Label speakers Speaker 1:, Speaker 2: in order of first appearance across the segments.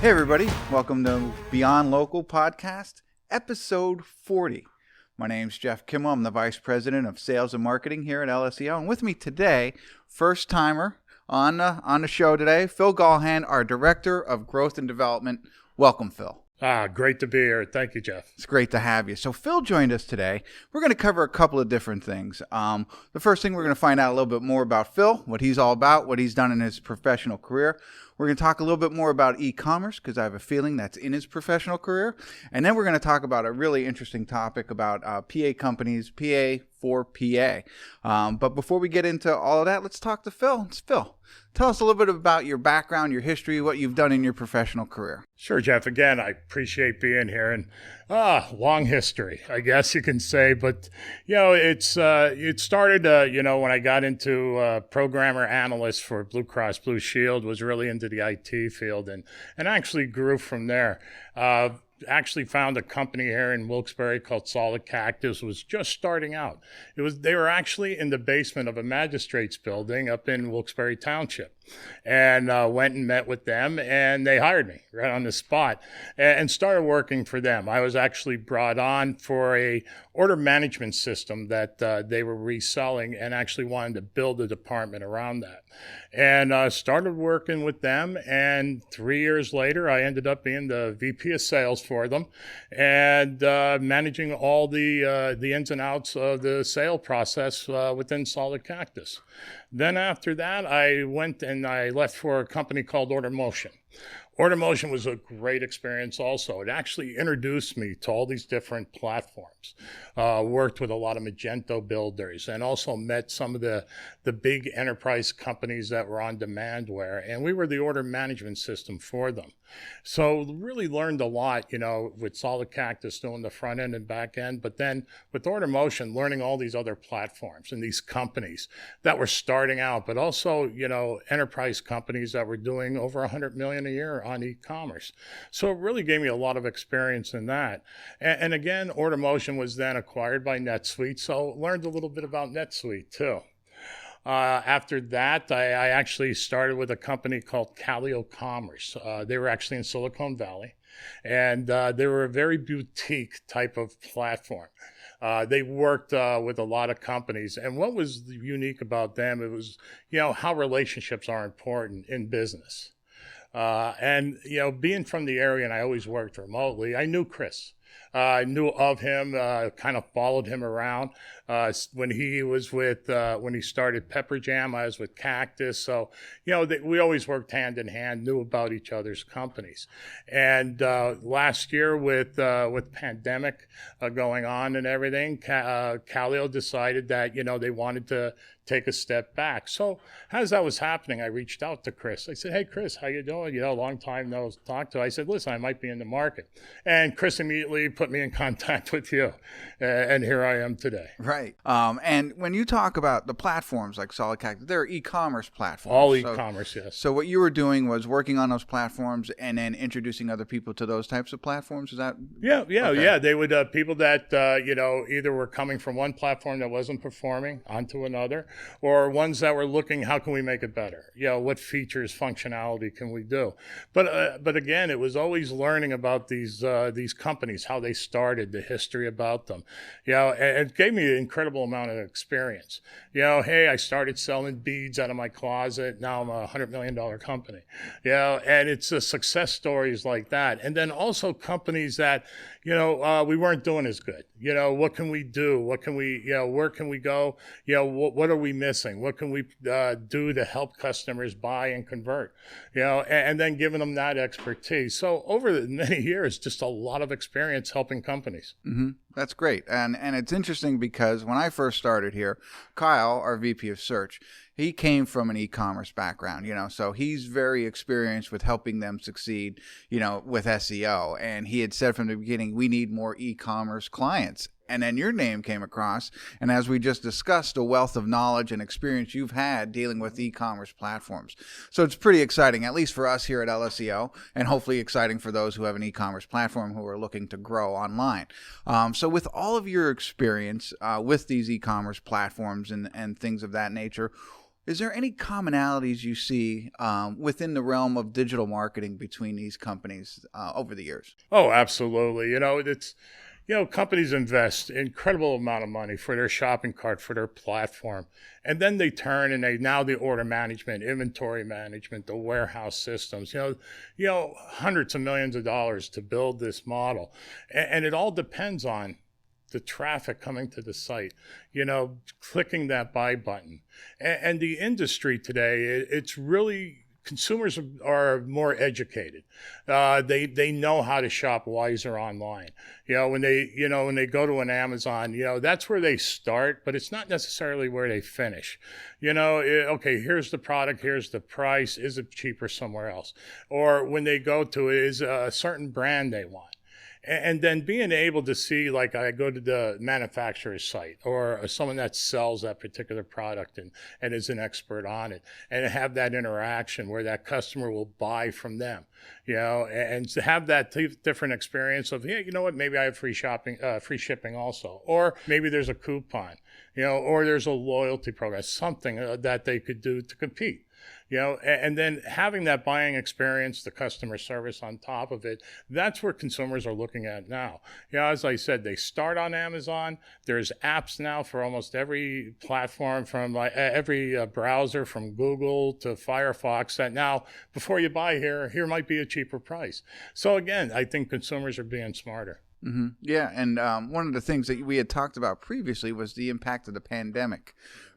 Speaker 1: Hey everybody, welcome to Beyond Local Podcast, episode 40. My name's Jeff Kimmel. I'm the Vice President of Sales and Marketing here at LSEO. And with me today, first timer on the show today, Phil Gaughan, our Director of Growth and Development. Welcome, Phil.
Speaker 2: Great to be here. Thank you, Jeff.
Speaker 1: It's great to have you. So Phil joined us today. We're going to cover a couple of different things. The first thing, we're going to find out a little bit more about Phil, what he's all about, what he's done in his professional career. We're going to talk a little bit more about e-commerce because I have a feeling that's in his professional career. And then we're going to talk about a really interesting topic about PA companies, PA for PA. But before we get into all of that, let's talk to Phil. It's Phil. Tell us a little bit about your background, your history, what you've done in your professional carear.
Speaker 2: Sure, Jeff. Again, I appreciate being here. And long history, I guess you can say. But, it started, when I got into programmer analyst for Blue Cross Blue Shield, was really into the IT field and actually grew from there. Actually found a company here in Wilkes-Barre called Solid Cactus. Was just starting out. They were actually in the basement of a magistrate's building up in Wilkes-Barre Township, and went and met with them, and they hired me right on the spot and started working for them. I was actually brought on for a order management system that they were reselling, and actually wanted to build a department around that, and started working with them. And 3 years later, I ended up being the VP of sales for them, and managing all the ins and outs of the sale process within Solid Cactus. Then after that, I went and I left for a company called Order Motion. Order Motion was a great experience also. It actually introduced me to all these different platforms. Worked with a lot of Magento builders, and also met some of the big enterprise companies that were on Demandware, and we were the order management system for them. So really learned a lot, with Solid Cactus doing the front end and back end, but then with Order Motion, learning all these other platforms and these companies that were starting out, but also, enterprise companies that were doing over 100 million a year on e-commerce. So it really gave me a lot of experience in that. And again, Order Motion was then acquired by NetSuite, so learned a little bit about NetSuite too. After that, I actually started with a company called Ecommerce. They were actually in Silicon Valley, and they were a very boutique type of platform. They worked with a lot of companies, and what was unique about them, it was, how relationships are important in business. And being from the area, and I always worked remotely, I knew Chris. I knew of him, kind of followed him around. When he was when he started Pepper Jam, I was with Cactus. So, we always worked hand in hand, knew about each other's companies. And last year with pandemic going on and everything, Calio decided that, they wanted to take a step back. So as that was happening, I reached out to Chris. I said, "Hey, Chris, how you doing? Long time no talk to." I said, "Listen, I might be in the market." And Chris immediately put me in contact with you. And here I am today.
Speaker 1: Right. And when you talk about the platforms like Solid Cactus, they're e-commerce platforms.
Speaker 2: All e-commerce, yes.
Speaker 1: So what you were doing was working on those platforms and then introducing other people to those types of platforms? Is that?
Speaker 2: Yeah.
Speaker 1: Okay.
Speaker 2: Yeah. They would, people that, either were coming from one platform that wasn't performing onto another, or ones that were looking, how can we make it better? What features, functionality can we do? But again, it was always learning about these companies, how they started, the history about them. And it gave me an incredible amount of experience. Hey, I started selling beads out of my closet. Now I'm a $100 million company. And it's success stories like that. And then also companies that, we weren't doing as good. What can we do? What can we, where can we go? What are we missing? What can we do to help customers buy and convert? And then giving them that expertise. So over the many years, just a lot of experience helping companies.
Speaker 1: Mm-hmm. That's great. And it's interesting because when I first started here, Kyle, our VP of Search, he came from an e-commerce background, so he's very experienced with helping them succeed, with SEO. And he had said from the beginning, we need more e-commerce clients. And then your name came across. And as we just discussed, a wealth of knowledge and experience you've had dealing with e-commerce platforms. So it's pretty exciting, at least for us here at LSEO, and hopefully exciting for those who have an e-commerce platform who are looking to grow online. So with all of your experience with these e-commerce platforms and things of that nature, Is there any commonalities you see within the realm of digital marketing between these companies over the years?
Speaker 2: Oh, absolutely. Companies invest incredible amount of money for their shopping cart, for their platform. And then they turn and the order management, inventory management, the warehouse systems, hundreds of millions of dollars to build this model. And it all depends on the traffic coming to the site, clicking that buy button. And the industry today, it's really, consumers are more educated. They know how to shop wiser online. When they go to an Amazon, that's where they start, but it's not necessarily where they finish. Okay, here's the product, here's the price. Is it cheaper somewhere else? Or when they go to it, is a certain brand they want. And then being able to see, like I go to the manufacturer's site or someone that sells that particular product and is an expert on it, and have that interaction where that customer will buy from them, and to have that different experience of, you know what, maybe I have free shipping also, or maybe there's a coupon, or there's a loyalty program, something that they could do to compete. And then having that buying experience, the customer service on top of it, that's where consumers are looking at now. As I said, they start on Amazon. There's apps now for almost every platform, from every browser, from Google to Firefox, that now, before you buy here might be a cheaper price. So again, I think consumers are being smarter.
Speaker 1: Mm-hmm. Yeah, and one of the things that we had talked about previously was the impact of the pandemic,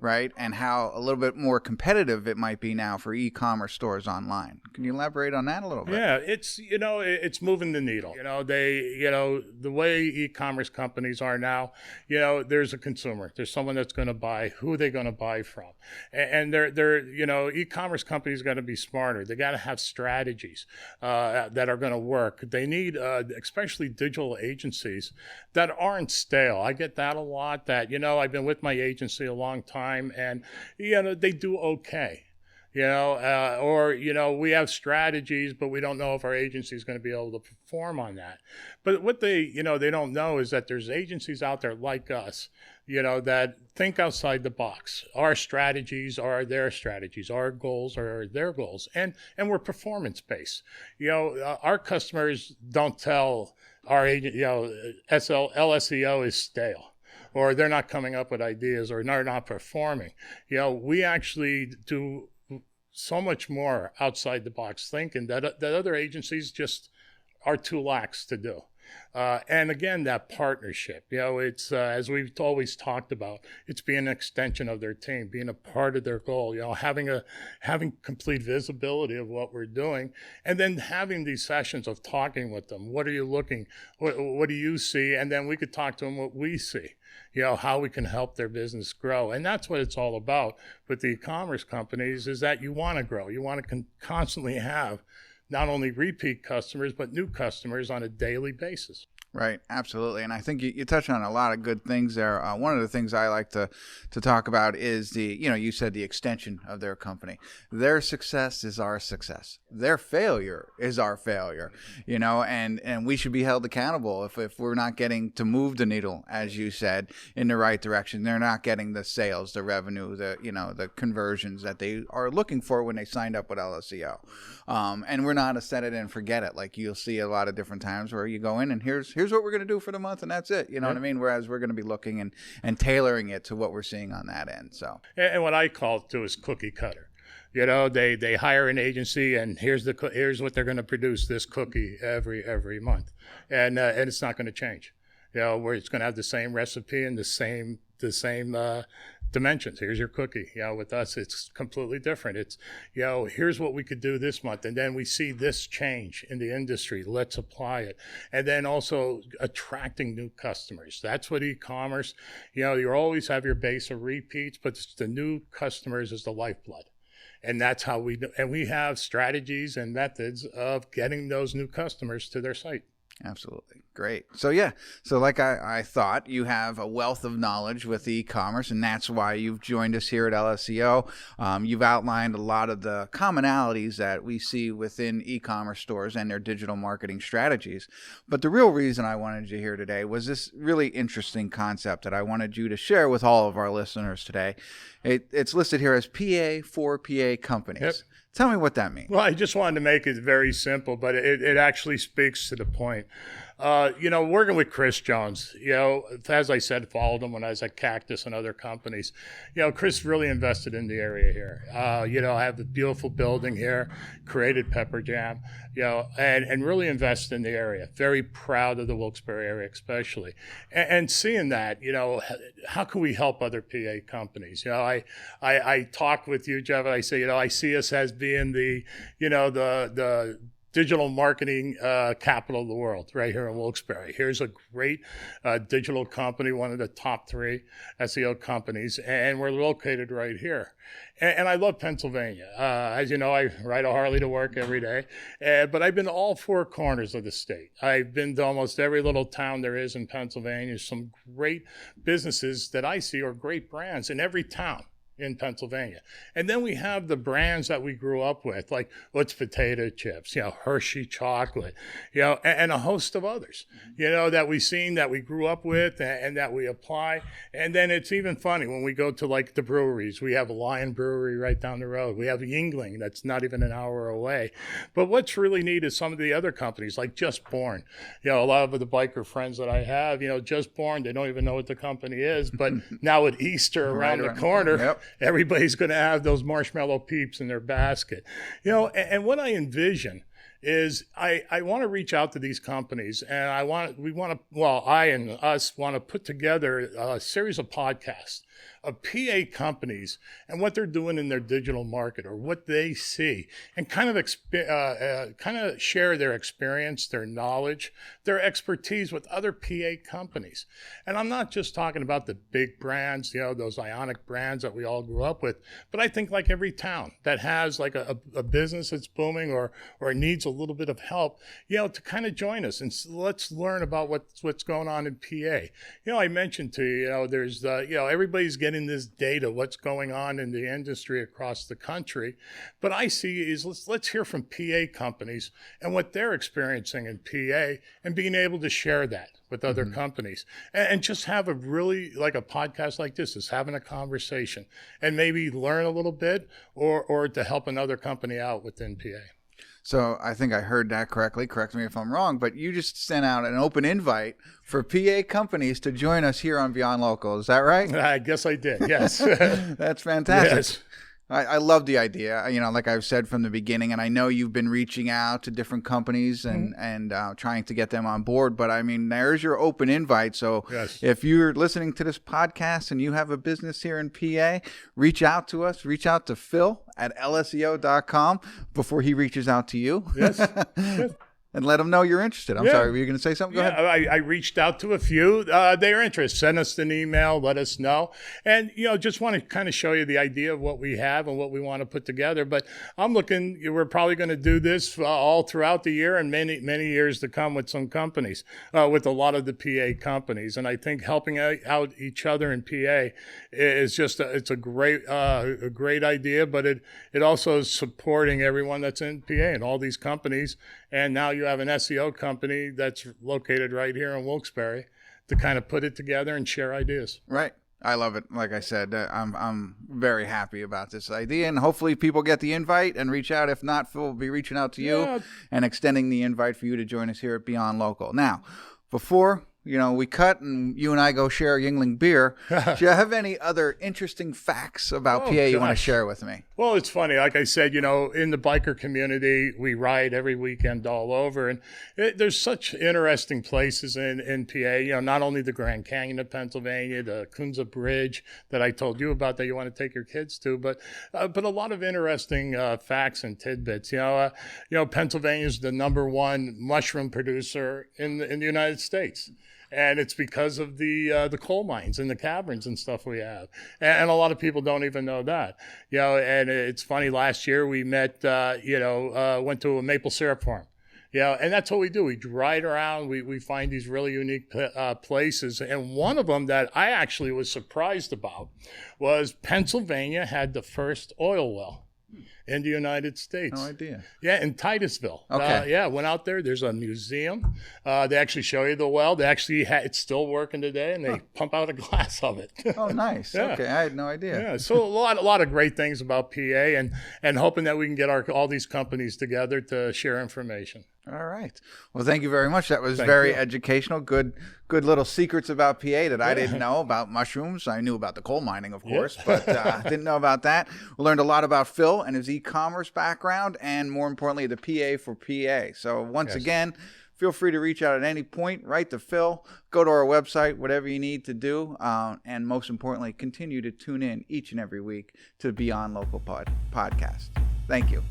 Speaker 1: right? And how a little bit more competitive it might be now for e-commerce stores online. Can you elaborate on that a little bit?
Speaker 2: Yeah, it's moving the needle. The way e-commerce companies are now, there's a consumer. There's someone that's going to buy. Who are they going to buy from? And they're e-commerce companies got to be smarter. They got to have strategies that are going to work. They need, especially digital agencies that aren't stale. I get that a lot. That I've been with my agency a long time, and they do okay. We have strategies, but we don't know if our agency is going to be able to perform on that. But what they don't know is that there's agencies out there like us, that think outside the box. Our strategies are their strategies. Our goals are their goals. And we're performance-based. Our customers don't tell our agent, LSEO is stale, or they're not coming up with ideas, or they're not performing. We actually do so much more outside the box thinking that other agencies just are too lax to do. And again, that partnership, it's as we've always talked about, it's being an extension of their team, being a part of their goal, having complete visibility of what we're doing, and then having these sessions of talking with them. What are you looking? What do you see? And then we could talk to them what we see. How we can help their business grow. And that's what it's all about with the e-commerce companies, is that you want to grow. You want to constantly have not only repeat customers, but new customers on a daily basis.
Speaker 1: Right, absolutely. And I think you touched on a lot of good things there. One of the things I like to talk about is you said the extension of their company. Their success is our success. Their failure is our failure, and we should be held accountable if we're not getting to move the needle, as you said, in the right direction. They're not getting the sales, the revenue, the conversions that they are looking for when they signed up with LSEO. And we're not a set it and forget it. Like you'll see a lot of different times where you go in and here's what we're going to do for the month, and that's it. You know what I mean? Whereas we're going to be looking and tailoring it to what we're seeing on that end. So,
Speaker 2: and what I call it too is cookie cutter. They hire an agency, and here's what they're going to produce, this cookie every month, and it's not going to change. Where it's going to have the same recipe and the same dimensions. Here's your cookie. With us, it's completely different. It's, here's what we could do this month. And then we see this change in the industry. Let's apply it. And then also attracting new customers. That's what e-commerce, you always have your base of repeats, but it's the new customers is the lifeblood. And that's how we do. And we have strategies and methods of getting those new customers to their site.
Speaker 1: Absolutely. Great. So yeah, so like I thought, you have a wealth of knowledge with e-commerce, and that's why you've joined us here at LSEO. You've outlined a lot of the commonalities that we see within e-commerce stores and their digital marketing strategies. But the real reason I wanted you here today was this really interesting concept that I wanted you to share with all of our listeners today. It's listed here as PA for PA companies.
Speaker 2: Yep.
Speaker 1: Tell me what that means.
Speaker 2: Well, I just wanted to make it very simple, but it actually speaks to the point. Working with Chris Jones, as I said, followed him when I was at Cactus and other companies. Chris really invested in the area here. I have the beautiful building here, created Pepper Jam, and really invested in the area. Very proud of the Wilkes-Barre area, especially. And seeing that, how can we help other PA companies? I talk with you, Jeff, and I say, I see us as being the digital marketing capital of the world right here in Wilkes-Barre. Here's a great digital company, one of the top 3 SEO companies, and we're located right here. And I love Pennsylvania. As you know, I ride a Harley to work every day, but I've been to all 4 corners of the state. I've been to almost every little town there is in Pennsylvania. Some great businesses that I see are great brands in every town in Pennsylvania. And then we have the brands that we grew up with, like Utz potato chips, Hershey chocolate, and a host of others, that we've seen, that we grew up with, and that we apply. And then it's even funny when we go to like the breweries. We have a Lion Brewery right down the road. We have Yingling that's not even an hour away. But what's really neat is some of the other companies like Just Born. A lot of the biker friends that I have, Just Born, they don't even know what the company is. But now at Easter around the corner,
Speaker 1: yep,
Speaker 2: everybody's going to have those marshmallow peeps in their basket. And what I envision is I want to reach out to these companies, and I and us want to put together a series of podcasts of PA companies and what they're doing in their digital market or what they see, and kind of share their experience, their knowledge, their expertise with other PA companies. And I'm not just talking about the big brands, those Ionic brands that we all grew up with, but I think like every town that has like a business that's booming or needs a little bit of help, to kind of join us and let's learn about what's going on in PA. I mentioned to you, there's everybody's getting this data, what's going on in the industry across the country. But I see is let's hear from PA companies and what they're experiencing in PA and being able to share that with other companies and just have a really like a podcast like this is having a conversation and maybe learn a little bit or to help another company out within PA.
Speaker 1: So I think I heard that correctly. Correct me if I'm wrong, but you just sent out an open invite for PA companies to join us here on Beyond Local. Is that right?
Speaker 2: I guess I did. Yes.
Speaker 1: That's fantastic.
Speaker 2: Yes.
Speaker 1: I love the idea, like I've said from the beginning, and I know you've been reaching out to different companies and trying to get them on board, but I mean, there's your open invite. So
Speaker 2: yes,
Speaker 1: if you're listening to this podcast and you have a business here in PA, reach out to us, reach out to Phil at lseo.com before he reaches out to you.
Speaker 2: Yes. Yes.
Speaker 1: And let them know you're interested. I'm sorry, were you going to say something? Go ahead.
Speaker 2: I reached out to a few. They are interested. Send us an email. Let us know. And, just want to kind of show you the idea of what we have and what we want to put together. But I'm looking, we're probably going to do this all throughout the year and many, many years to come with some companies, with a lot of the PA companies. And I think helping out each other in PA is just, it's a great idea, but it also is supporting everyone that's in PA and all these companies. And now you have an SEO company that's located right here in Wilkes-Barre to kind of put it together and share ideas.
Speaker 1: Right. I love it. Like I said, I'm very happy about this idea, and hopefully people get the invite and reach out. If not, Phil will be reaching out to you and extending the invite for you to join us here at Beyond Local. Now, before we cut and you and I go share Yingling beer, do you have any other interesting facts about PA you want to share with me?
Speaker 2: Well, it's funny. Like I said, in the biker community, we ride every weekend all over. And there's such interesting places in PA, not only the Grand Canyon of Pennsylvania, the Kunza Bridge that I told you about that you want to take your kids to, but a lot of interesting facts and tidbits. Pennsylvania is the #1 mushroom producer in the United States. And it's because of the coal mines and the caverns and stuff we have. And a lot of people don't even know that. And it's funny, last year we met, went to a maple syrup farm. Yeah, and that's what we do. We ride around. We find these really unique places. And one of them that I actually was surprised about was Pennsylvania had the first oil well in the United States.
Speaker 1: No idea.
Speaker 2: Yeah, in Titusville.
Speaker 1: Okay.
Speaker 2: Yeah, went out there. There's a museum. They actually show you the well. They actually it's still working today, and they pump out a glass of it.
Speaker 1: Oh, nice.
Speaker 2: Yeah.
Speaker 1: Okay, I had no idea.
Speaker 2: Yeah, so a lot of great things about PA, and hoping that we can get all these companies together to share information.
Speaker 1: All right. Well, thank you very much. That was
Speaker 2: Thank
Speaker 1: very
Speaker 2: you.
Speaker 1: educational. Good little secrets about PA that I didn't know about mushrooms. I knew about the coal mining, of course, but didn't know about that. We learned a lot about Phil and his e-commerce background, and more importantly, the PA for PA. So once again, feel free to reach out at any point. Write to Phil. Go to our website, whatever you need to do. And most importantly, continue to tune in each and every week to the Beyond Local podcast. Thank you.